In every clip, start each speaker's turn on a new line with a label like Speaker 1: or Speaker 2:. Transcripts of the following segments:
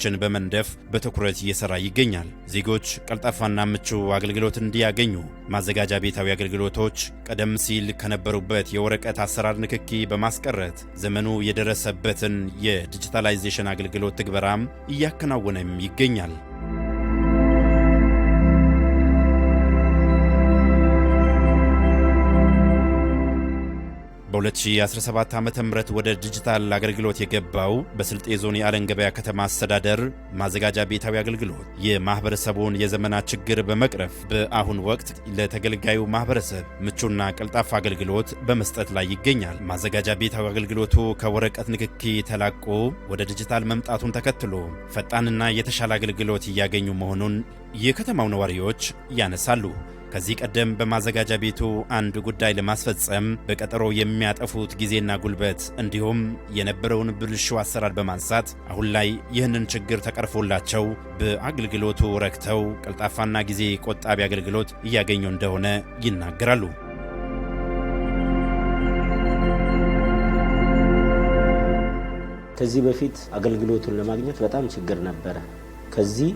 Speaker 1: ፖሊሲዎችን በመንደፍ በትኩረት እየሰራ ይገኛል። ዜጎች ቀልጣፋና ምቹ አገልግሎት እንዲያገኙ ማዘጋጃ ቤታዊ አገልግሎቶች ቀደም ሲል ከነበሩበት የወረቀት አሰራር ንክኪ በማስቀረት ዘመኑ የደረሰበትን የዲጂታላይዜሽን አገልግሎት ትግበራም እያከናወነም ይገኛል። በ2017 ዓ.ም ወደ ዲጂታል አገልግሎት የገባው በስልጤ ዞን የአለንገበያ ከተማ አስተዳደር ማዘጋጃ ቤታዊ አገልግሎት የማህበረሰቡን የዘመናት ችግር በመቅረፍ በአሁን ወቅት ለተገልጋዩ ማህበረሰብ ምቹና ቀልጣፋ አገልግሎት በመስጠት ላይ ይገኛል። ማዘጋጃ ቤታዊ አገልግሎቱ ከወረቀት ንክኪ ተላቆ ወደ ዲጂታል መምጣቱን ተከትሎ ፈጣንና የተሻለ አገልግሎት እያገኙ መሆኑን የከተማው ነዋሪዎች ያነሳሉ። ከዚህ ቀደም በማዘጋጃ ቤቱ አንድ ጉዳይ ለማስፈጸም በቀጠሮ የሚያጠፉት ጊዜና ጉልበት እንዲሁም የነበረውን ብልሹ አሰራር በማንሳት አሁን ላይ ይህንን ችግር ተቀርፎላቸው በአገልግሎቱ ረክተው ቀልጣፋና ጊዜ ቆጣቢ አገልግሎት እያገኙ እንደሆነ ይናገራሉ።
Speaker 2: ከዚህ በፊት አገልግሎቱን ለማግኘት በጣም ችግር ነበረ። ከዚህ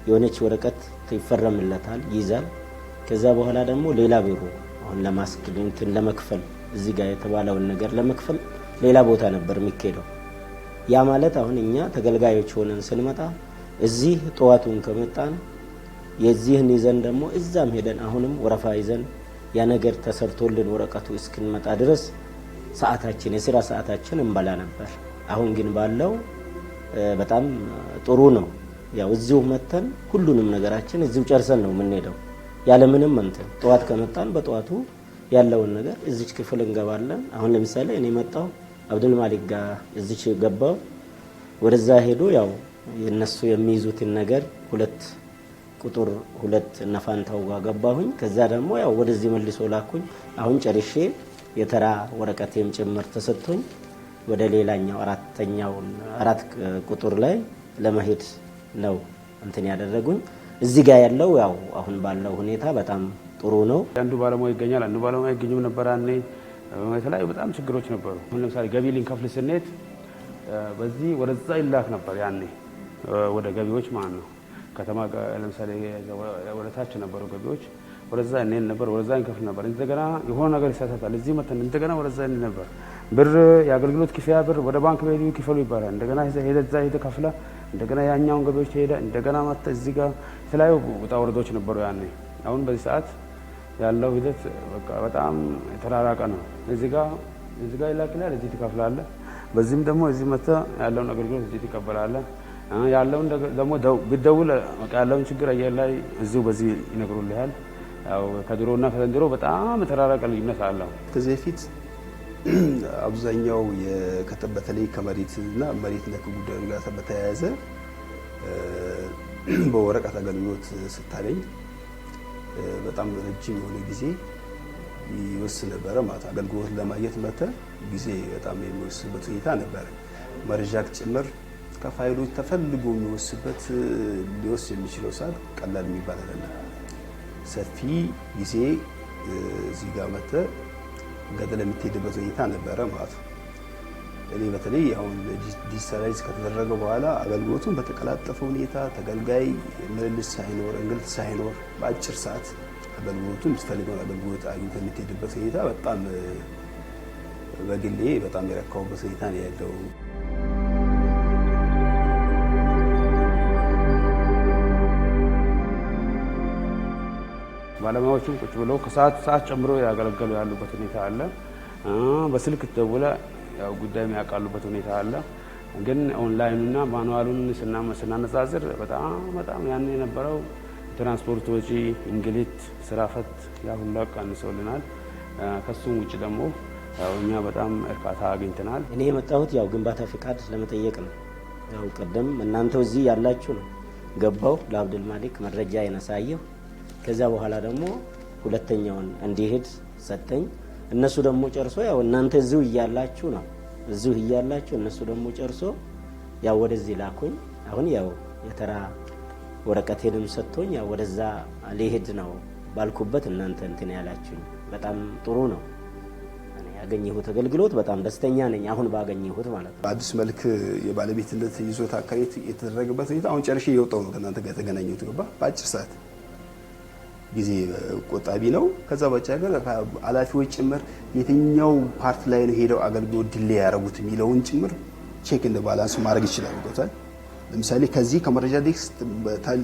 Speaker 2: የሆነች ወረቀት ይፈረምለታል፣ ይይዛል። ከዛ በኋላ ደግሞ ሌላ ቢሮ አሁን ለማስክሊንትን ለመክፈል እዚህ ጋር የተባለውን ነገር ለመክፈል ሌላ ቦታ ነበር የሚካሄደው። ያ ማለት አሁን እኛ ተገልጋዮች ሆነን ስንመጣ እዚህ ጠዋቱን ከመጣን የዚህን ይዘን ደግሞ እዛም ሄደን አሁንም ወረፋ ይዘን ያ ነገር ተሰርቶልን ወረቀቱ እስክንመጣ ድረስ ሰዓታችን የሥራ ሰዓታችን እንበላ ነበር። አሁን ግን ባለው በጣም ጥሩ ነው። ያው እዚሁ መተን ሁሉንም ነገራችን እዚሁ ጨርሰን ነው የምንሄደው። ያለምንም እንትን ጠዋት ከመጣን በጠዋቱ ያለውን ነገር እዚች ክፍል እንገባለን። አሁን ለምሳሌ እኔ መጣው አብዱል ማሊክ ጋር እዚች ገባው። ወደዛ ሄዶ ያው የነሱ የሚይዙትን ነገር ቁጥር 2 ነፋንታው ጋር ገባሁኝ። ከዛ ደግሞ ያው ወደዚህ መልሶ ላኩኝ። አሁን ጨርሼ የተራ ወረቀቴም ጭምር ተሰጥቶኝ ወደ ሌላኛው 4 ቁጥር ላይ ለመሄድ ነው እንትን ያደረጉኝ። እዚህ ጋር ያለው ያው አሁን ባለው ሁኔታ በጣም ጥሩ ነው።
Speaker 3: አንዱ ባለሙያ ይገኛል፣ አንዱ ባለሙያ ይገኝም ነበር። ያኔ የተለያዩ በጣም ችግሮች ነበሩ። አሁን ለምሳሌ ገቢ ሊንከፍል ስንሄድ በዚህ ወደዛ ይላክ ነበር። ያኔ ወደ ገቢዎች ማለት ነው። ከተማ ለምሳሌ ወደ ታች ነበሩ ገቢዎች፣ ወደዛ እንሄድ ነበር፣ ወደዛ እንከፍል ነበር። እንደገና የሆነ ነገር ይሳሳታል፣ እዚህ መተን እንደገና ወደዛ እንሄድ ነበር። ብር የአገልግሎት ክፍያ ብር ወደ ባንክ ቤት ይከፈሉ ይባላል። እንደገና ሄደ ከፍላ እንደገና ያኛውን ገቢዎች ሄደ እንደገና መጣ። እዚህ ጋር የተለያዩ ውጣ ወረዶች ነበሩ ያኔ። አሁን በዚህ ሰዓት ያለው ሂደት በቃ በጣም የተራራቀ ነው። እዚህ ጋር ይላክላል፣ እዚህ ትከፍላለህ። በዚህም ደግሞ እዚህ መጣ ያለውን አገልግሎት እዚህ ትቀበላለህ። ያለውን ደግሞ ቢደውል በቃ ያለውን ችግር አየር ላይ እዚሁ በዚህ ይነግሩልሃል። ያው ከድሮና ከዘንድሮ በጣም የተራራቀ ልዩነት አለው።
Speaker 4: ከዚህ በፊት አብዛኛው በተለይ ከመሬትና መሬት ነክ ጉዳይ ጋር በተያያዘ በወረቀት አገልግሎት ስታገኝ በጣም ረጅም የሆነ ጊዜ ይወስድ ነበረ። ማለት አገልግሎት ለማግኘት ጊዜ በጣም የሚወስድበት ሁኔታ ነበረ። መረጃ ጭምር ከፋይሎች ተፈልጎ የሚወስድበት ሊወስድ የሚችለው ሰዓት ቀላል የሚባል አይደለም። ሰፊ ጊዜ እዚህ ጋር ገደል የምትሄድበት ሁኔታ ነበረ ማለት ነው። እኔ በተለይ አሁን ዲጂታላይዝ ከተደረገ በኋላ አገልግሎቱን በተቀላጠፈ ሁኔታ ተገልጋይ ምልልስ ሳይኖር እንግልት ሳይኖር በአጭር ሰዓት አገልግሎቱን የምትፈልገውን አገልግሎት አግኝተህ የምትሄድበት ሁኔታ በጣም በግሌ በጣም የረካሁበት ሁኔታ ነው ያለው።
Speaker 3: ባለሙያዎቹም ቁጭ ብለው ከሰዓት ጨምሮ ያገለገሉ ያሉበት ሁኔታ አለ። በስልክ ደውለ ያው ጉዳይ የሚያቃሉበት ሁኔታ አለ። ግን ኦንላይንና ማኑዋሉን ስናነጻጽር በጣም ያን የነበረው ትራንስፖርት ወጪ፣ እንግሊት፣ ስራ ፈት ያ ሁሉ ቀንሶልናል። ከሱም ውጭ ደግሞ ያው እኛ በጣም እርካታ አግኝተናል።
Speaker 2: እኔ የመጣሁት ያው ግንባታ ፍቃድ ለመጠየቅ ነው። ያው ቀደም እናንተው እዚህ ያላችሁ ነው ገባው ለአብዱል ማሊክ መረጃ ያነሳየው። ከዛ በኋላ ደግሞ ሁለተኛውን እንዲሄድ ሰጠኝ። እነሱ ደግሞ ጨርሶ ያው እናንተ እዚሁ እያላችሁ ነው እነሱ ደግሞ ጨርሶ ያው ወደዚህ ላኩኝ። አሁን ያው የተራ ወረቀቴንም ሰጥቶኝ ያው ወደዛ ሊሄድ ነው ባልኩበት እናንተ እንትን ያላችሁኝ በጣም ጥሩ ነው። ያገኘሁት አገልግሎት በጣም ደስተኛ ነኝ አሁን ባገኘሁት ማለት ነው።
Speaker 4: በአዲስ መልክ የባለቤትነት ይዞታ ክሬት የተደረገበት ሁኔታ አሁን ጨርሼ እየወጣሁ ነው ከእናንተ ጋር የተገናኘሁት ገባ በአጭር ሰዓት ጊዜ ቆጣቢ ነው። ከዛ ባሻገር ኃላፊዎች ጭምር የትኛው ፓርት ላይ ነው ሄደው አገልግሎት ዲሌይ ያደረጉት የሚለውን ጭምር ቼክ እንደ ባላንስ ማድረግ ይችላል ገብቷል። ለምሳሌ ከዚህ ከመረጃ ዴስክ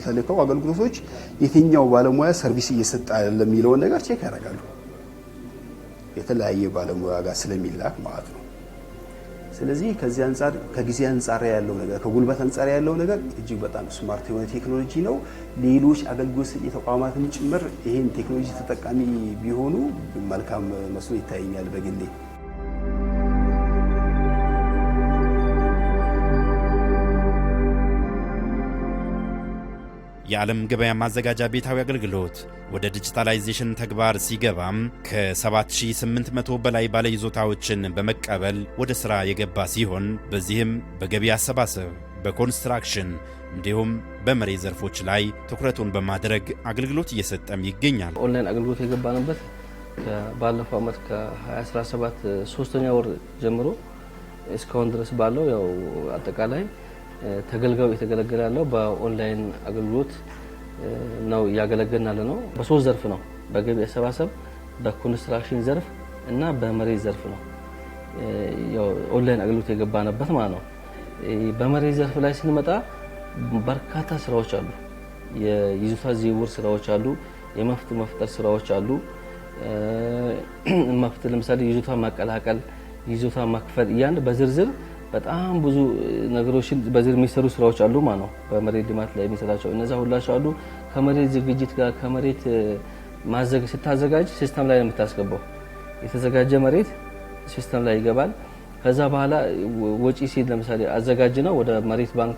Speaker 4: ተልከው አገልግሎቶች የትኛው ባለሙያ ሰርቪስ እየሰጠ አይደለም የሚለውን ነገር ቼክ ያደርጋሉ የተለያየ ባለሙያ ጋር ስለሚላክ ማለት ነው። ስለዚህ ከዚህ አንፃር ከጊዜ አንፃር ያለው ነገር ከጉልበት አንፃር ያለው ነገር እጅግ በጣም ስማርት የሆነ ቴክኖሎጂ ነው። ሌሎች አገልግሎት ሰጪ ተቋማትን ጭምር ይሄን ቴክኖሎጂ ተጠቃሚ ቢሆኑ መልካም መስሎ ይታየኛል በግሌ።
Speaker 1: የዓለም ገበያ ማዘጋጃ ቤታዊ አገልግሎት ወደ ዲጂታላይዜሽን ተግባር ሲገባም ከ7800 በላይ ባለይዞታዎችን በመቀበል ወደ ሥራ የገባ ሲሆን በዚህም በገቢ አሰባሰብ፣ በኮንስትራክሽን እንዲሁም በመሬት ዘርፎች ላይ ትኩረቱን በማድረግ አገልግሎት እየሰጠም ይገኛል።
Speaker 5: ኦንላይን አገልግሎት የገባንበት ባለፈው ዓመት ከ2017 ሶስተኛ ወር ጀምሮ እስካሁን ድረስ ባለው ያው አጠቃላይ ተገልጋዩ የተገለገለ ያለው በኦንላይን አገልግሎት ነው ያገለገለናል ነው። በሶስት ዘርፍ ነው፣ በገቢ አሰባሰብ፣ በኮንስትራክሽን ዘርፍ እና በመሬት ዘርፍ ነው ያው ኦንላይን አገልግሎት የገባንበት ማለት ነው። በመሬት ዘርፍ ላይ ስንመጣ በርካታ ስራዎች አሉ። የይዞታ ዝውውር ስራዎች አሉ፣ የመፍትሄ መፍጠር ስራዎች አሉ። መፍትሄ ለምሳሌ ይዞታ ማቀላቀል፣ ይዞታ ማክፈል ያን በዝርዝር በጣም ብዙ ነገሮችን በዝርዝር የሚሰሩ ስራዎች አሉ ማለት ነው። በመሬት ልማት ላይ የሚሰራቸው እነዛ ሁላቸው አሉ። ከመሬት ዝግጅት ጋር ከመሬት ስታዘጋጅ ሲስተም ላይ ነው የምታስገባው። የተዘጋጀ መሬት ሲስተም ላይ ይገባል። ከዛ በኋላ ወጪ ሲል ለምሳሌ አዘጋጅ ነው ወደ መሬት ባንክ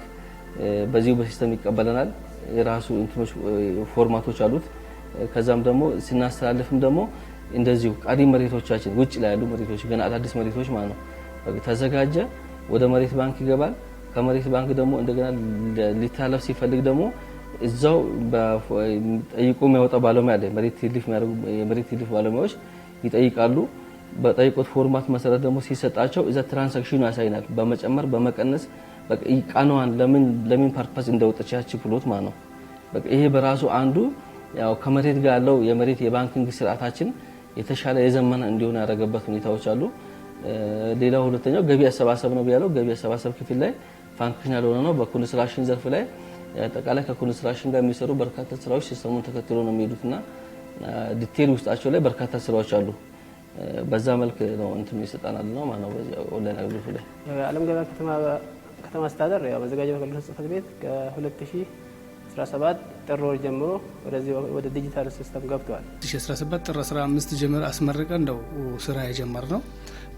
Speaker 5: በዚሁ በሲስተም ይቀበለናል። የራሱ እንትኖች ፎርማቶች አሉት። ከዛም ደግሞ ስናስተላልፍም ደግሞ እንደዚሁ ቀሪ መሬቶቻችን ውጭ ላይ ያሉ መሬቶች ገና አዳዲስ መሬቶች ማለት ነው ተዘጋጀ ወደ መሬት ባንክ ይገባል። ከመሬት ባንክ ደግሞ እንደገና ሊታለፍ ሲፈልግ ደግሞ እዛው ጠይቆ የሚያወጣ ባለሙያ አለ። መሬት ሊፍ ባለሙያዎች ይጠይቃሉ። በጠይቆት ፎርማት መሰረት ደግሞ ሲሰጣቸው እዛ ትራንዛክሽኑ ያሳይናል። በመጨመር በመቀነስ ቃናዋን ለምን ፐርፐስ እንደወጣች ያቺ ፕሎት ማለት ነው። ይሄ በራሱ አንዱ ያው ከመሬት ጋር ያለው የመሬት የባንኪንግ ስርዓታችን የተሻለ የዘመነ እንዲሆን ያደረገበት ሁኔታዎች አሉ። ሌላው ሁለተኛው ገቢ አሰባሰብ ነው ያለው። ገቢ አሰባሰብ ክፍል ላይ ፋንክሽናል ሆኖ ነው። በኮንስትራክሽን ዘርፍ ላይ አጠቃላይ ከኮንስትራክሽን ጋር የሚሰሩ በርካታ ስራዎች ሲስተሙን ተከትሎ ነው የሚሄዱትና ዲቴል ውስጣቸው ላይ በርካታ ስራዎች አሉ። በዛ መልክ ነው እንትን ይሰጣናል ነው ማለት ነው። በዚህ ኦንላይን አገልግሎት ላይ
Speaker 6: የዓለም ገበያ ከተማ አስተዳደር ያው ማዘጋጃ አገልግሎት ጽሕፈት ቤት ከ2017 ጥር ወር ጀምሮ ወደ ዲጂታል ሲስተም ገብቷል። 2017
Speaker 7: ጥር 15 ጀምሮ አስመርቀን ነው ስራ የጀመርነው።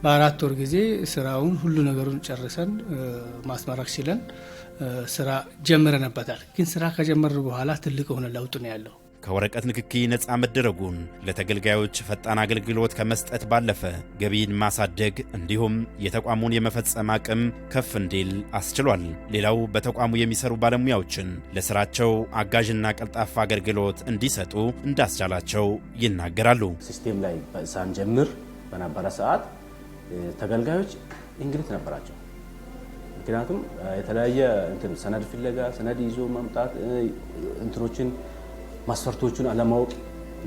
Speaker 7: በአራት ወር ጊዜ ስራውን ሁሉ ነገሩን ጨርሰን ማስመረቅ ችለን ስራ ጀምረንበታል። ግን ስራ ከጀመርን በኋላ ትልቅ የሆነ ለውጥ ነው ያለው።
Speaker 1: ከወረቀት ንክኪ ነፃ መደረጉን ለተገልጋዮች ፈጣን አገልግሎት ከመስጠት ባለፈ ገቢን ማሳደግ እንዲሁም የተቋሙን የመፈጸም አቅም ከፍ እንዲል አስችሏል። ሌላው በተቋሙ የሚሰሩ ባለሙያዎችን ለስራቸው አጋዥና ቀልጣፋ አገልግሎት እንዲሰጡ እንዳስቻላቸው ይናገራሉ።
Speaker 2: ሲስቴም ላይ ሳንጀምር በነበረ ሰዓት ተገልጋዮች እንግልት ነበራቸው። ምክንያቱም የተለያየ ሰነድ ፍለጋ ሰነድ ይዞ መምጣት እንትኖችን ማስፈርቶቹን አለማወቅ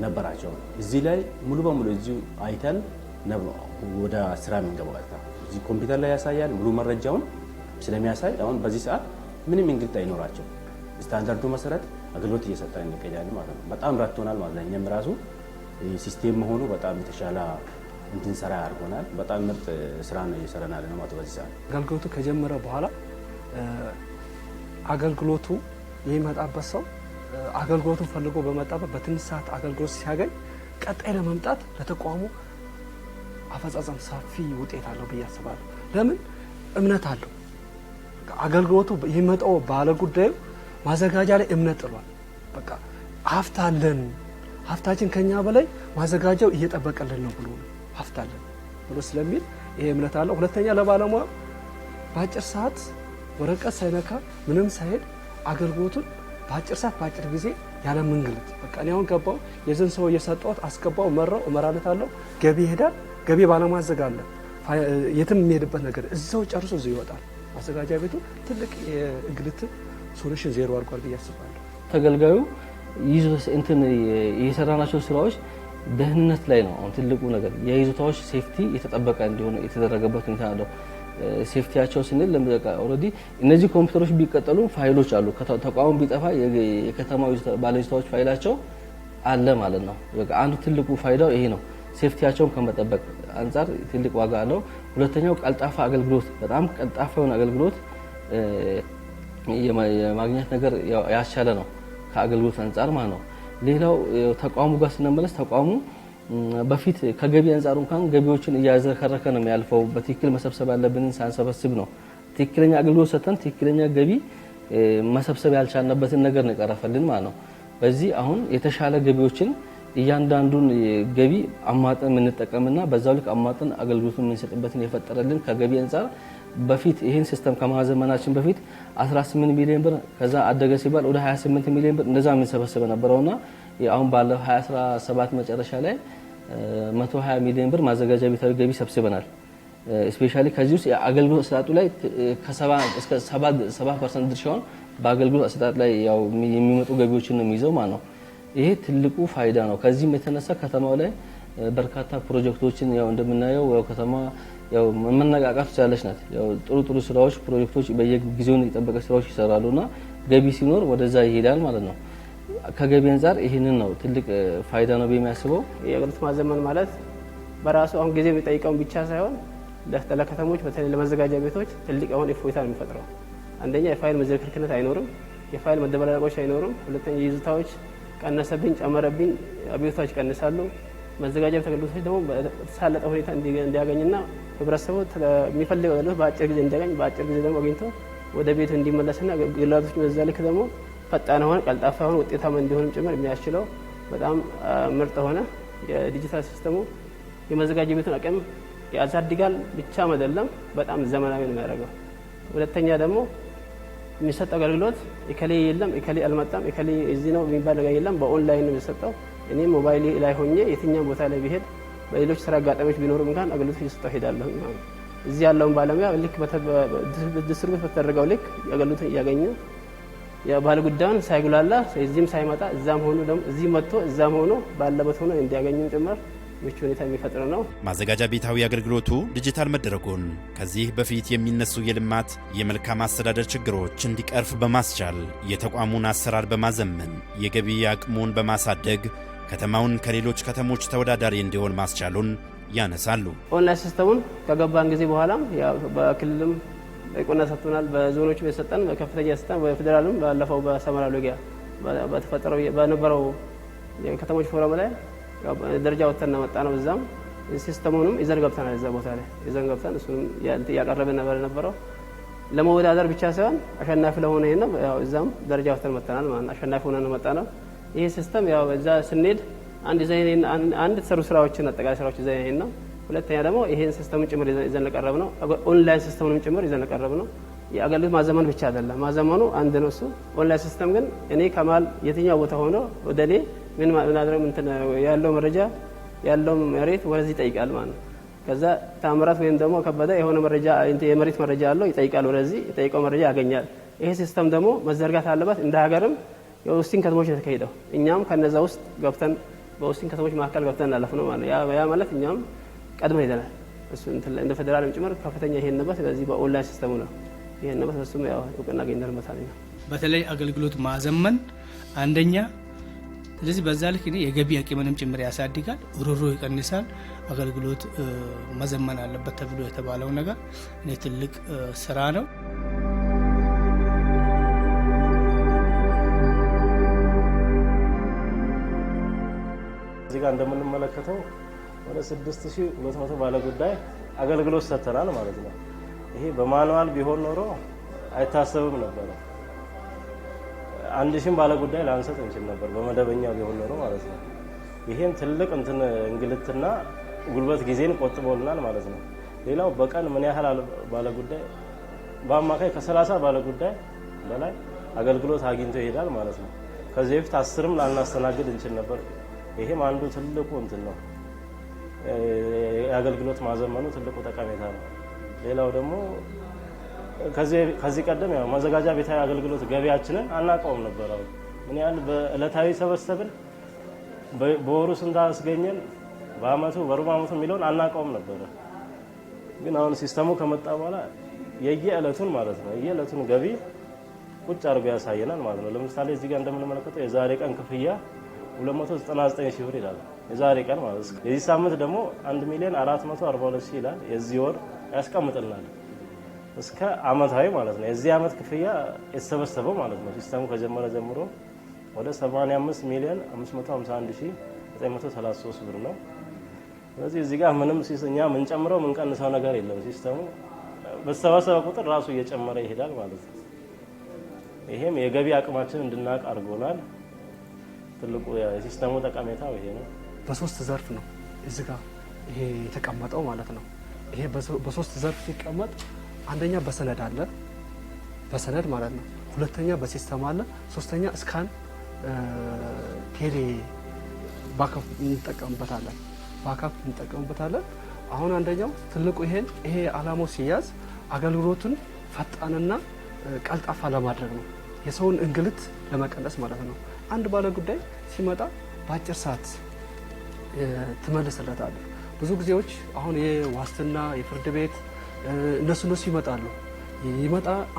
Speaker 2: ነበራቸው። እዚህ ላይ ሙሉ በሙሉ እዚሁ አይተን ወደ ስራ የምንገባው እዚህ ኮምፒውተር ላይ ያሳያል። ሙሉ መረጃውን ስለሚያሳይ አሁን በዚህ ሰዓት ምንም እንግልት አይኖራቸው። ስታንዳርዱ መሰረት አገልግሎት እየሰጠን እንገኛለን ማለት ነው። በጣም ረድቶናል ማለት ነው። እኛም ራሱ ሲስቴም መሆኑ በጣም የተሻለ እንድንሰራ ያርጎናል። በጣም ምርጥ ስራ ነው እየሰራናል ነው ማለት በዚህ ሰዓት።
Speaker 6: አገልግሎቱ ከጀመረ በኋላ አገልግሎቱ የሚመጣበት ሰው አገልግሎቱን ፈልጎ በመጣበት በትንሽ ሰዓት አገልግሎት ሲያገኝ ቀጣይ ለመምጣት ለተቋሙ አፈጻጸም ሰፊ ውጤት አለው ብዬ አስባለሁ። ለምን እምነት አለው። አገልግሎቱ የሚመጣው ባለ ጉዳዩ ማዘጋጃ ላይ እምነት ጥሏል። በቃ ሀብት አለን፣ ሀብታችን ከኛ በላይ ማዘጋጃው እየጠበቀልን ነው ብሎ ሀብት አለን ብሎ ስለሚል ይሄ እምነት አለው። ሁለተኛ ለባለሙያ በአጭር ሰዓት ወረቀት ሳይነካ ምንም ሳይሄድ አገልግሎቱን በአጭር ሰዓት በአጭር ጊዜ ያለ እንግልት በቃ እኔ አሁን ገባው የዘን ሰው እየሰጠሁት አስገባው መራው እመራለታለሁ ገቢ ይሄዳል። ገቢ ባለማዘግ አለ። የትም የሚሄድበት ነገር እዛው ጨርሶ እዛው ይወጣል። ማዘጋጃ ቤቱ ትልቅ የእንግልት ሶሉሽን ዜሮ አድርጓል ብዬ አስባለሁ።
Speaker 5: ተገልጋዩ እንትን የሰራናቸው ስራዎች ደህንነት ላይ ነው። አሁን ትልቁ ነገር የይዞታዎች ሴፍቲ የተጠበቀ እንዲሆን የተደረገበት ሁኔታ ነው። ሴፍቲያቸው ስንል ለምሳሌ ኦልሬዲ እነዚህ ኮምፒውተሮች ቢቀጠሉ ፋይሎች አሉ። ተቋሙ ቢጠፋ የከተማው ባለይዞታዎች ፋይላቸው አለ ማለት ነው። በቃ አንዱ ትልቁ ፋይዳው ይሄ ነው። ሴፍቲያቸውን ከመጠበቅ አንጻር ትልቅ ዋጋ አለው። ሁለተኛው ቀልጣፋ አገልግሎት፣ በጣም ቀልጣፋ የሆነ አገልግሎት የማግኘት ነገር ያስቻለ ነው ከአገልግሎት አንጻር ማለት ነው። ሌላው ተቋሙ ጋር ስንመለስ ተቋሙ በፊት ከገቢ አንጻር እንኳን ገቢዎችን እያዘከረከ ነው የሚያልፈው። በትክክል መሰብሰብ ያለብንን ሳንሰበስብ ነው ትክክለኛ አገልግሎት ሰጥተን ትክክለኛ ገቢ መሰብሰብ ያልቻልንበትን ነገር ነው የቀረፈልን ማለት ነው። በዚህ አሁን የተሻለ ገቢዎችን እያንዳንዱን ገቢ አማጠን የምንጠቀምና በዛው ልክ አማጠን አገልግሎቱን የምንሰጥበትን የፈጠረልን ከገቢ አንጻር በፊት ይህን ሲስተም ከማዘመናችን በፊት 18 ሚሊዮን ብር ከዛ አደገ ሲባል ወደ 28 ሚሊዮን ብር እንደዛ የምንሰበስበ ነበረውና አሁን ባለው 2017 መጨረሻ ላይ 120 ሚሊዮን ብር ማዘጋጃ ቤታዊ ገቢ ሰብስበናል። ስፔሻሊ ከዚህ ውስጥ የአገልግሎት አሰጣጡ ላይ ከ70 እስከ 70% ድርሻውን በአገልግሎት አሰጣጥ ላይ ያው የሚመጡ ገቢዎችን ነው የሚይዘው ማለት ነው። ይሄ ትልቁ ፋይዳ ነው። ከዚህም የተነሳ ከተማው ላይ በርካታ ፕሮጀክቶችን ያው እንደምናየው ያው ከተማ ያው መነቃቃት ያለች ናት። ያው ጥሩ ስራዎች ፕሮጀክቶች በየጊዜው የጠበቀ ስራዎች ይሰራሉና ገቢ ሲኖር ወደዛ ይሄዳል ማለት ነው። ከገቢ አንጻር ይሄንን ነው ትልቅ ፋይዳ ነው በሚያስበው።
Speaker 8: የአገልግሎት ማዘመን ማለት በራሱ አሁን ጊዜ የሚጠይቀውን ብቻ ሳይሆን ለከተሞች በተለይ ለማዘጋጃ ቤቶች ትልቅ የሆነ እፎይታ ነው የሚፈጥረው። አንደኛ የፋይል መዘርክርክነት አይኖርም፣ የፋይል መደበላለቆች አይኖርም። ሁለተኛ የይዞታዎች ቀነሰብኝ ጨመረብኝ አብዮታዎች ይቀንሳሉ። ማዘጋጃ ቤት አገልግሎቶች ደግሞ በተሳለጠ ሁኔታ እንዲያገኝና ህብረተሰቡ የሚፈልገው አገልግሎት በአጭር ጊዜ እንዲያገኝ በአጭር ጊዜ ደግሞ አግኝቶ ወደ ቤቱ እንዲመለስና ግላቶች በዛ ልክ ደግሞ ፈጣን ሆነ ቀልጣፋ ሆነ ውጤታማ እንዲሆንም ጭምር የሚያስችለው በጣም ምርጥ ሆነ የዲጂታል ሲስተሙ የማዘጋጃ ቤቱን አቅም ያሳድጋል ብቻ አይደለም፣ በጣም ዘመናዊ ነው የሚያደርገው። ሁለተኛ ደግሞ የሚሰጠው አገልግሎት እከሌ የለም እከሌ አልመጣም እከሌ እዚህ ነው የሚባል ነገር የለም። በኦንላይን ነው የሚሰጠው። እኔ ሞባይል ላይ ሆኜ የትኛው ቦታ ላይ ቢሄድ በሌሎች ስራ አጋጣሚዎች ቢኖሩም እንኳን አገልግሎት እየሰጠው ሄዳለሁ ማለት ነው። እዚህ ያለውን ባለሙያ ልክ ዲስትሪቢዩት በተደረገው ልክ አገልግሎት እያገኘ የባለ ጉዳዩን ሳይጉላላ እዚህም ሳይመጣ እዛም ሆኖ ደግሞ እዚህ መጥቶ እዛም ሆኖ ባለበት ሆኖ እንዲያገኙ ጭምር ምቹ ሁኔታ የሚፈጥር ነው።
Speaker 1: ማዘጋጃ ቤታዊ አገልግሎቱ ዲጂታል መደረጉን ከዚህ በፊት የሚነሱ የልማት የመልካም አስተዳደር ችግሮች እንዲቀርፍ በማስቻል የተቋሙን አሰራር በማዘመን የገቢ አቅሙን በማሳደግ ከተማውን ከሌሎች ከተሞች ተወዳዳሪ እንዲሆን ማስቻሉን ያነሳሉ።
Speaker 8: ኦንላይን ሲስተሙን ከገባን ጊዜ በኋላም በክልልም እውቅና ሰጥቶናል። በዞኖች የሰጠን በከፍተኛ ስልጣን በፌዴራልም ባለፈው በሰመራ ሎጊያ በተፈጠረው በነበረው የከተሞች ፎረም ላይ ደረጃ ወጥተን መጣ ነው። እዛም ሲስተሙንም ይዘን ገብተናል። እዛ ቦታ ላይ ይዘን ገብተን እሱንም ያቀረበ ነበረው ለመወዳደር ብቻ ሳይሆን አሸናፊ ለሆነ ነው። ያው እዛም ደረጃ ወጥተን መጣናል ማለት ነው። አሸናፊ ሆነን መጣ ነው። ይሄ ሲስተም ያው እዛ ስንሄድ አንድ ተሰሩ ስራዎችን አጠቃላይ ስራዎች ዘይኔ ነው። ሁለተኛ ደግሞ ይሄን ሲስተሙን ጭምር ይዘን ለቀረብ ነው። ኦንላይን ሲስተሙንም ጭምር ይዘን ለቀረብ ነው። የአገልግሎት ማዘመን ብቻ አይደለም፣ ማዘመኑ አንድ ነው እሱ። ኦንላይን ሲስተም ግን እኔ ከማል የትኛው ቦታ ሆኖ ወደ እኔ ምን ማድረግ ያለው መረጃ ያለው መሬት ወደዚህ ይጠይቃል ማለት ነው። ከዛ ታምራት ወይም ደግሞ ከበደ የሆነ መረጃ የመሬት መረጃ አለው ይጠይቃል፣ ወደዚህ የጠይቀው መረጃ ያገኛል። ይሄ ሲስተም ደግሞ መዘርጋት አለበት። እንደ ሀገርም የውስን ከተሞች የተካሄደው እኛም ከነዛ ውስጥ ገብተን በውስን ከተሞች መካከል ገብተን እናለፍ ነው ማለት ነው። ያ ማለት እኛም ቀድመን ሄደናል። እሱ እንደ ፌደራልም ጭምር ከፍተኛ ይሄንበት በዚህ በኦንላይን ሲስተሙ ነው። ይሄንበት እሱም ያው እውቅና አግኝተንበታል።
Speaker 7: በተለይ አገልግሎት ማዘመን አንደኛ። ስለዚህ በዛ ልክ የገቢ አቅምንም ጭምር ያሳድጋል፣ ሮሮ ይቀንሳል። አገልግሎት መዘመን አለበት ተብሎ የተባለው ነገር ትልቅ ስራ ነው።
Speaker 9: እዚህ ጋር እንደምንመለከተው ወደ 6200 ባለ ጉዳይ አገልግሎት ሰጥተናል ማለት ነው። ይሄ በማኑዋል ቢሆን ኖሮ አይታሰብም ነበር። 1000 ባለ ጉዳይ ላንሰጥ እንችል ነበር በመደበኛ ቢሆን ኖሮ ማለት ነው። ይሄም ትልቅ እንግልትና ጉልበት ጊዜን ቆጥቦልናል ማለት ነው። ሌላው በቀን ምን ያህል ባለ ጉዳይ በአማካይ ከ30 ባለ ጉዳይ በላይ አገልግሎት አግኝቶ ይሄዳል ማለት ነው። ከዚህ በፊት 10ም ላናስተናግድ እንችል ነበር። ይሄም አንዱ ትልቁ ነው። የአገልግሎት ማዘመኑ ትልቁ ጠቀሜታ ነው። ሌላው ደግሞ ከዚህ ቀደም ያው ማዘጋጃ ቤታዊ አገልግሎት ገቢያችንን አናውቀውም ነበር። ምን ያህል በእለታዊ ሰበሰብን፣ በወሩ ስንት አስገኘን፣ በአመቱ በሩብ አመቱ የሚለውን አናውቀውም ነበር። ግን አሁን ሲስተሙ ከመጣ በኋላ የየእለቱን ማለት ነው የየእለቱን ገቢ ቁጭ አድርጎ ያሳየናል ማለት ነው። ለምሳሌ እዚህ ጋር እንደምንመለከተው የዛሬ ቀን ክፍያ 299,000 ብር ይላል። የዛሬ ቀን ማለት ነው። የዚህ ሳምንት ደግሞ 1,442,000 ይላል። የዚህ ወር ያስቀምጥልናል እስከ አመታዊ ማለት ነው። የዚህ አመት ክፍያ የተሰበሰበው ማለት ነው ሲስተሙ ከጀመረ ጀምሮ ወደ 85,551,933 ብር ነው። ስለዚህ እዚህ ጋር ምንም እኛ ምን ጨምረው ምን ቀንሰው ነገር የለም። ሲስተሙ በተሰበሰበ ቁጥር ራሱ እየጨመረ ይሄዳል ማለት ነው። ይሄም የገቢ አቅማችን እንድናውቅ አድርጎናል። ትልቁ የሲስተሙ ጠቀሜታው ይሄ ነው።
Speaker 6: በሶስት ዘርፍ ነው እዚህ ጋር ይሄ የተቀመጠው ማለት ነው። ይሄ በሶስት ዘርፍ ሲቀመጥ አንደኛ በሰነድ አለ፣ በሰነድ ማለት ነው። ሁለተኛ በሲስተም አለ፣ ሶስተኛ ስካን ቴሌ ባካፕ እንጠቀምበታለን። አሁን አንደኛው ትልቁ ይሄ አላማው ሲያዝ አገልግሎቱን ፈጣንና ቀልጣፋ ለማድረግ ነው። የሰውን እንግልት ለመቀነስ ማለት ነው። አንድ ባለ ጉዳይ ሲመጣ በአጭር ሰዓት ትመልስለታለህ። ብዙ ጊዜዎች አሁን የዋስትና የፍርድ ቤት እነሱ ይመጣሉ።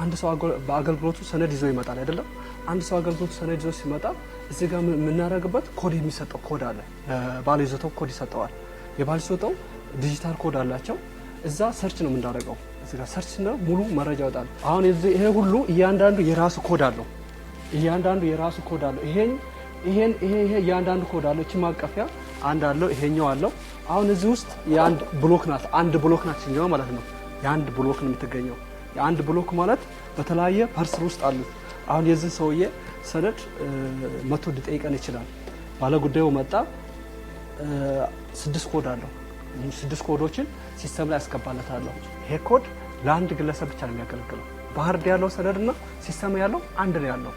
Speaker 6: አንድ ሰው በአገልግሎቱ ሰነድ ይዞ ይመጣል አይደለም። አንድ ሰው አገልግሎቱ ሰነድ ይዞ ሲመጣ እዚህ ጋር የምናደርግበት ኮድ የሚሰጠው ኮድ አለ። ባለ ይዞታው ኮድ ይሰጠዋል። የባለ ይዞታው ዲጂታል ኮድ አላቸው። እዛ ሰርች ነው የምናደርገው። እዚህ ጋር ሰርች ነው ሙሉ መረጃ ይወጣል። አሁን ይሄ ሁሉ እያንዳንዱ የራሱ ኮድ አለው። ይሄ እያንዳንዱ ኮድ አለው። እቺ ማቀፊያ አንድ አለው፣ ይሄኛው አለው። አሁን እዚህ ውስጥ የአንድ ብሎክ ናት ሲኛው ማለት ነው። የአንድ ብሎክ ነው የምትገኘው። የአንድ ብሎክ ማለት በተለያየ ፐርስር ውስጥ አሉት። አሁን የዚህ ሰውዬ ሰነድ መቶ ሊጠይቀን ይችላል። ባለ ጉዳዩ መጣ፣ 6 ኮድ አለው። 6 ኮዶችን ሲስተም ላይ ያስገባለታለሁ። ይሄ ኮድ ለአንድ ግለሰብ ብቻ ነው የሚያገለግለው። በሀርድ ያለው ሰነድና ሲስተም ያለው አንድ ነው ያለው።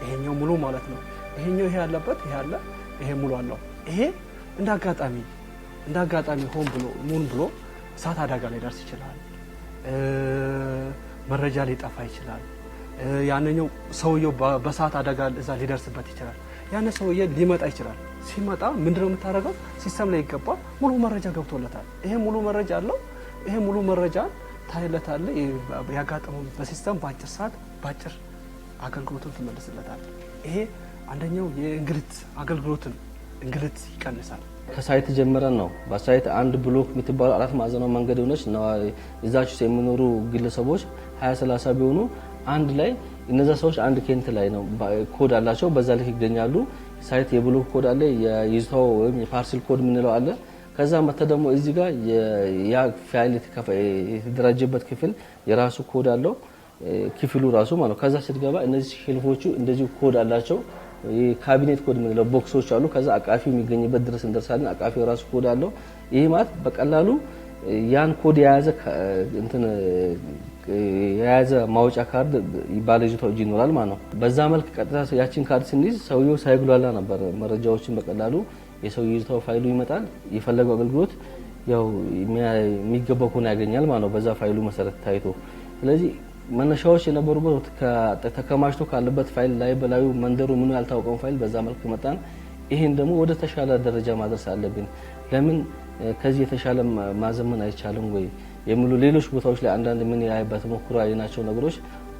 Speaker 6: ይሄኛው ሙሉ ማለት ነው። ይሄኛው ይሄ ያለበት ይሄ አለ፣ ይሄ ሙሉ አለው። ይሄ እንደ አጋጣሚ ሆን ብሎ እሳት አደጋ ላይ ደርስ ይችላል። መረጃ ሊጠፋ ይችላል። ያንኛው ሰውየው በእሳት አደጋ እዛ ሊደርስበት ይችላል። ያን ሰውዬ ሊመጣ ይችላል። ሲመጣ ምንድነው የምታደርገው? ሲስተም ላይ ይገባ ሙሉ መረጃ ገብቶለታል። ይሄ ሙሉ መረጃ አለው። ይሄ ሙሉ መረጃ ታይለታል። ያጋጠመው በሲስተም በአጭር ሰዓት በአጭር አገልግሎቱን ትመልስለታል። ይሄ አንደኛው የእንግልት አገልግሎትን እንግልት ይቀንሳል።
Speaker 5: ከሳይት ጀምረን ነው በሳይት አንድ ብሎክ የምትባለው 4 ማዕዘናዊ መንገድ ሆነች ነው እዛችሁ የሚኖሩ ግለሰቦች 20-30 ቢሆኑ አንድ ላይ እነዛ ሰዎች አንድ ኬንት ላይ ነው ኮድ አላቸው። በዛ ላይ ይገኛሉ። ሳይት የብሎክ ኮድ አለ፣ የይዞታው ወይም የፓርሰል ኮድ ምንለው አለ። ከዛ መተ ደግሞ እዚህ ጋር ያ ፋይል የተደራጀበት ክፍል የራሱ ኮድ አለው። ክፍሉ ራሱ ማለት ከዛ ስትገባ እነዚህ ሼልፎቹ እንደዚህ ኮድ አላቸው። የካቢኔት ኮድ ምንለው ቦክሶች አሉ። ከዛ አቃፊ የሚገኝበት ድረስ እንደርሳለን። አቃፊው ራሱ ኮድ አለው። ይሄ ማለት በቀላሉ ያን ኮድ የያዘ ማውጫ ካርድ ባለይዞታው እጅ ይኖራል ማለት ነው። በዛ መልክ ቀጥታ ያቺን ካርድ ስንይዝ ሰውየው ሳይጉላላ ነበር መረጃዎችን በቀላሉ የሰው ይዞታው ፋይሉ ይመጣል። የፈለገው አገልግሎት ያው የሚገባው ሆነ ያገኛል ማለት ነው በዛ ፋይሉ መሰረት ታይቶ። ስለዚህ መነሻዎች የነበሩበት ተከማችቶ ካለበት ፋይል ላይ በላዩ መንደሩ ምኑ ያልታወቀው ፋይል በዛ መልክ መጣን። ይሄን ደግሞ ወደ ተሻለ ደረጃ ማድረስ አለብን። ለምን ከዚህ የተሻለ ማዘመን አይቻልም ወይ የሚሉ ሌሎች ቦታዎች ላይ አንዳንድ ምን ያይበት ሞክሮ አይናቸው ነገሮች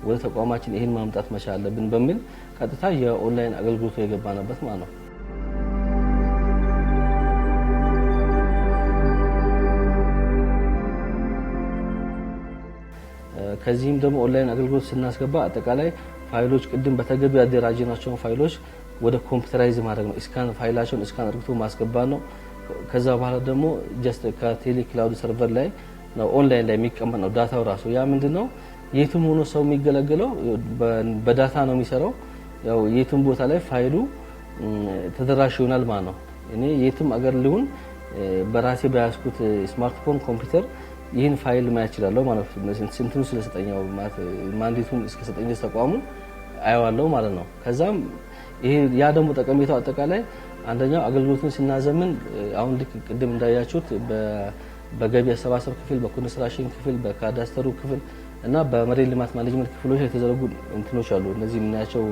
Speaker 5: ወደ ተቋማችን ይሄን ማምጣት መቻል አለብን በሚል ቀጥታ የኦንላይን አገልግሎቱ የገባናበት ማለት ነው። ከዚህም ደግሞ ኦንላይን አገልግሎት ስናስገባ አጠቃላይ ፋይሎች ቅድም በተገቢ ያደራጀናቸውን ፋይሎች ወደ ኮምፒውተራይዝ ማድረግ ነው። ስካን ፋይላቸውን ስካን አድርጎ ማስገባት ነው። ከዛ በኋላ ደግሞ ጀስት ከቴሌ ክላውድ ሰርቨር ላይ ነው ኦንላይን ላይ የሚቀመጥ ነው ዳታው ራሱ። ያ ምንድነው የትም ሆኖ ሰው የሚገለገለው በዳታ ነው የሚሰራው። ያው የትም ቦታ ላይ ፋይሉ ተደራሽ ይሆናል ማለት ነው። እኔ የትም አገር ልሁን በራሴ በያዝኩት ስማርትፎን ኮምፒውተር ይህን ፋይል ማየት እችላለሁ ማለት ነው። ስንቱን ስለሰጠኛው ማለት ማንዴቱን እስከሰጠኝ ተቋሙ አየዋለሁ ማለት ነው። ከዛም ይሄ ያ ደግሞ ጠቀሜታው አጠቃላይ አንደኛው አገልግሎቱን ስናዘምን አሁን ልክ ቅድም እንዳያችሁት በገቢ አሰባሰብ ክፍል፣ በኮንስትራክሽን ክፍል፣ በካዳስተሩ ክፍል እና በመሬት ልማት ማኔጅመንት ክፍሎች የተዘረጉ እንትኖች አሉ። እነዚህ የምናያቸው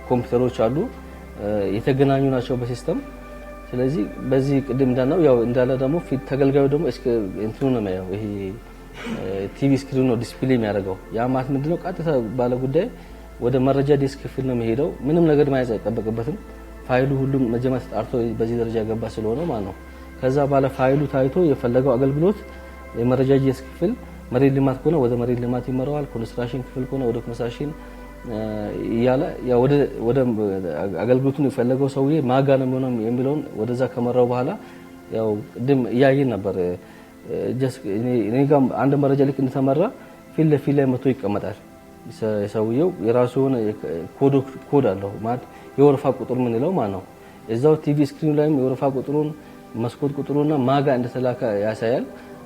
Speaker 5: ኮምፒውተሮች አሉ፣ የተገናኙ ናቸው በሲስተም። ስለዚህ በዚህ ቅድም እንዳልነው ያው እንዳለ ደግሞ ፊት ተገልጋዩ ደግሞ እንትኑ ነው የሚያየው፣ ይሄ ቲቪ ስክሪን ነው ዲስፕሌይ የሚያደርገው። ያ ማለት ምንድነው ቀጥታ ባለ ጉዳይ ወደ መረጃ ዴስክ ክፍል ነው የሚሄደው። ምንም ነገር ማየት አይጠበቅበትም። ፋይሉ ሁሉም መጀመሪያ ተጣርቶ በዚህ ደረጃ ገባ ስለሆነ ማለት ነው። ከዛ ባለ ፋይሉ ታይቶ የፈለገው አገልግሎት የመረጃ ዴስክ ክፍል መሬት ልማት ከሆነ ወደ መሬት ልማት ይመራዋል። ኮንስትራክሽን ክፍል ከሆነ ወደ ኮንስትራክሽን እያለ ያው ወደ አገልግሎቱን የፈለገው ሰውዬ ማጋ ነው የሚሆነው የሚለውን ወደዛ ከመራው በኋላ ያው ቅድም እያየን ነበር። እኔ ጋር አንድ መረጃ ልክ እንደተመራ ፊት ለፊት ላይ መቶ ይቀመጣል። የሰውየው የራሱ የሆነ ኮድ አለው ማለት የወረፋ ቁጥር ምን ይለው ማለት ነው። እዛው ቲቪ ስክሪን ላይም የወረፋ ቁጥሩን መስኮት ቁጥሩና ማጋ እንደተላከ ያሳያል።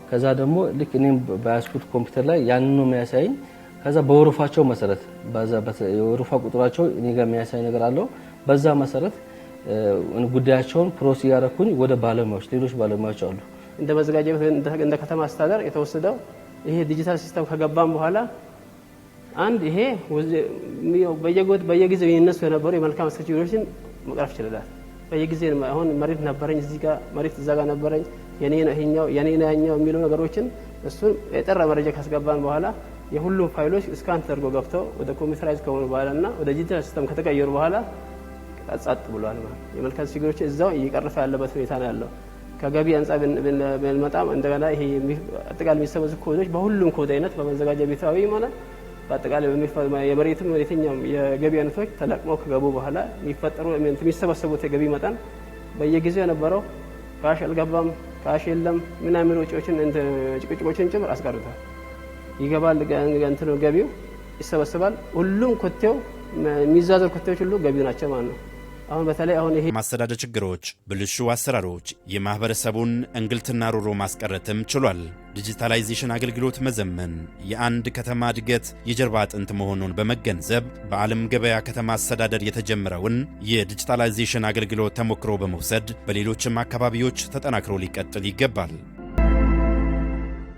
Speaker 5: ከዛ ደግሞ ልክ እኔም በያስኩት ኮምፒውተር ላይ ያንን ነው የሚያሳየኝ። ከዛ በወረፋቸው መሰረት የወረፋ ቁጥራቸው እኔ ጋር የሚያሳይ ነገር አለው። በዛ መሰረት ጉዳያቸውን ፕሮሰስ ያደረኩኝ ወደ ባለሙያዎች፣ ሌሎች ባለሙያዎች አሉ።
Speaker 8: እንደ መዘጋጃ ቤት እንደ ከተማ አስተዳደር የተወሰደው ይሄ ዲጂታል ሲስተም ከገባም በኋላ አንድ ይሄ በየጊዜው ይነሱ የነበሩ የመልካም ችግሮችን መቅረፍ ይችላል። በየጊዜው አሁን መሬት ነበረኝ እዚህ ጋር መሬት እዛ ጋር ነበረኝ የኔ ነው ይሄኛው የኔ ነው ያኛው የሚሉ ነገሮችን እሱን የጠራ መረጃ ካስገባን በኋላ የሁሉም ፋይሎች ስካን ተደርጎ ገብተው ወደ ኮምፒውተራይዝ ከሆኑ በኋላና ወደ ዲጂታል ሲስተም ከተቀየሩ በኋላ ጸጥ ብሏል ማለት የመልካም ችግሮች እዛው እየቀረፈ ያለበት ሁኔታ ነው ያለው። ከገቢ አንጻር ብንመጣም እንደገና ይሄ አጠቃላይ የሚሰበሰቡ ኮዶች በሁሉም ኮድ አይነት በመዘጋጃ ቤታዊ ማለት በአጠቃላይ የመሬትም የትኛውም የገቢ አይነቶች ተለቅመው ከገቡ በኋላ የሚፈጠሩ የሚሰበሰቡት የገቢ መጠን በየጊዜው የነበረው ካሽ አልገባም ካሽ የለም ምናምን ወጪዎችን ጭቅጭቆችን ጭምር አስቀርቷል። ይገባል እንትኑ ገቢው ይሰበሰባል። ሁሉም ኮቴው የሚዛዘር ኮቴዎች ሁሉ ገቢው ናቸው ማለት ነው። አሁን በተለይ አሁን ይሄ
Speaker 1: ማስተዳደር ችግሮች፣ ብልሹ አሰራሮች የማህበረሰቡን እንግልትና ሮሮ ማስቀረትም ችሏል። ዲጂታላይዜሽን አገልግሎት መዘመን የአንድ ከተማ እድገት የጀርባ አጥንት መሆኑን በመገንዘብ በዓለም ገበያ ከተማ አስተዳደር የተጀመረውን የዲጂታላይዜሽን አገልግሎት ተሞክሮ በመውሰድ በሌሎችም አካባቢዎች ተጠናክሮ ሊቀጥል ይገባል።